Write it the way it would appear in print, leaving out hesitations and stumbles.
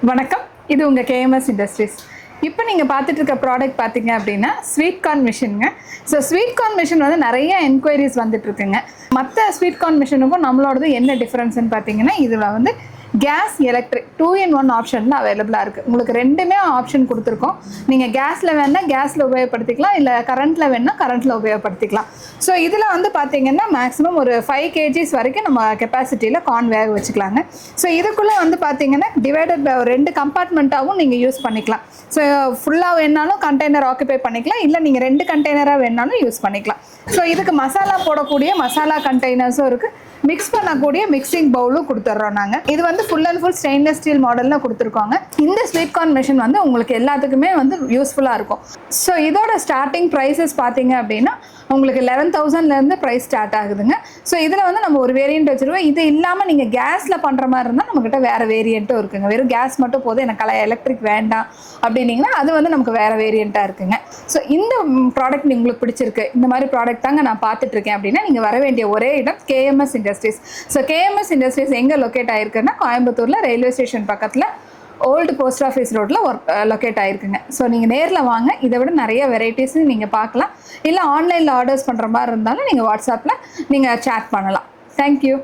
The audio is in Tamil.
வணக்கம், இது உங்கள் கேஎம்எஸ் இண்டஸ்ட்ரீஸ். இப்போ நீங்கள் பார்த்துட்டு இருக்க ப்ராடக்ட் பார்த்தீங்க அப்படின்னா ஸ்வீட் கார்ன் மிஷினுங்க. ஸோ ஸ்வீட் கார்ன் மிஷின் வந்து நிறைய என்கொயரிஸ் வந்துட்டுருக்குங்க. மற்ற ஸ்வீட் கார்ன் மிஷினுக்கும் நம்மளோடது என்ன டிஃப்ரென்ஸ்ன்னு பார்த்தீங்கன்னா, இதில் வந்து கேஸ் எலக்ட்ரிக் 2-in-1 ஆப்ஷனில் அவைலபிளாக இருக்குது. உங்களுக்கு ரெண்டுமே ஆப்ஷன் கொடுத்துருக்கோம். நீங்கள் கேஸில் வேணால் கேஸில் உபயோகப்படுத்திக்கலாம், இல்லை கரண்ட்டில் வேணால் கரண்ட்டில் உபயோகப்படுத்திக்கலாம். ஸோ இதில் வந்து பார்த்தீங்கன்னா மேக்ஸிமம் ஒரு 5 kgs வரைக்கும் நம்ம கெப்பாசிட்டியில் கார்ன் வேக வச்சுக்கலாங்க. ஸோ இதுக்குள்ளே வந்து பார்த்தீங்கன்னா டிவைடட் பை 2 கம்பார்ட்மெண்ட்டாகவும் நீங்கள் யூஸ் பண்ணிக்கலாம். ஸோ ஃபுல்லாக வேணாலும் கண்டெய்னர் ஆக்குபை பண்ணிக்கலாம், இல்லை நீங்கள் 2 கண்டெய்னராக வேணாலும் யூஸ் பண்ணிக்கலாம். ஸோ இதுக்கு மசாலா போடக்கூடிய மசாலா கண்டெய்னர்ஸும் இருக்குது, மிக்ஸ் பண்ணக்கூடிய மிக்சிங் பவுலும் கொடுத்துட்றோம் நாங்கள். இது வந்து full and full stainless steel மாடலில் கொடுத்துருக்கோங்க. இந்த ஸ்வீட் கார்ன் மிஷின் வந்து உங்களுக்கு எல்லாத்துக்குமே வந்து யூஸ்ஃபுல்லாக இருக்கும். ஸோ இதோட ஸ்டார்டிங் ப்ரைஸஸ் பார்த்தீங்க அப்படின்னா உங்களுக்கு 11,000லேருந்து ப்ரைஸ் ஸ்டார்ட் ஆகுதுங்க. ஸோ இதில் வந்து நம்ம ஒரு வேரியண்ட் வச்சுருக்கோம். இது இல்லாமல் நீங்கள் கேஸில் பண்ணுற மாதிரி இருந்தால் நம்மக்கிட்ட வேறு வேரியண்ட்டும் இருக்குங்க. வெறும் கேஸ் மட்டும் போதும், எனக்கு எலக்ட்ரிக் வேண்டாம் அப்படின்னீங்கன்னா அது வந்து நமக்கு வேறு வேரியண்ட்டாக இருக்குங்க. ஸோ இந்த ப்ராடக்ட் உங்களுக்கு பிடிச்சிருக்கு, இந்த மாதிரி ப்ராடக்ட் தாங்க நான் பார்த்துட்ருக்கேன் அப்படின்னா நீங்கள் வர வேண்டிய ஒரே இடம் KMS industries. So KMS industries எங்கே லொக்கேட் ஆகிருக்குன்னா கோயம்புத்தூரில் ரயில்வே ஸ்டேஷன் பக்கத்தில் ஓல்டு போஸ்ட் ஆஃபீஸ் ரோட்டில் லொக்கேட் ஆகிருக்குங்க. ஸோ நீங்கள் நேரில் வாங்க, இதை விட நிறைய வெரைட்டிஸ் நீங்கள் பார்க்கலாம். இல்லை ஆன்லைனில் ஆர்டர்ஸ் பண்ணுற மாதிரி இருந்தாலும் நீங்கள் வாட்ஸ்அப்பில் நீங்கள் சேட் பண்ணலாம். தேங்க்யூ.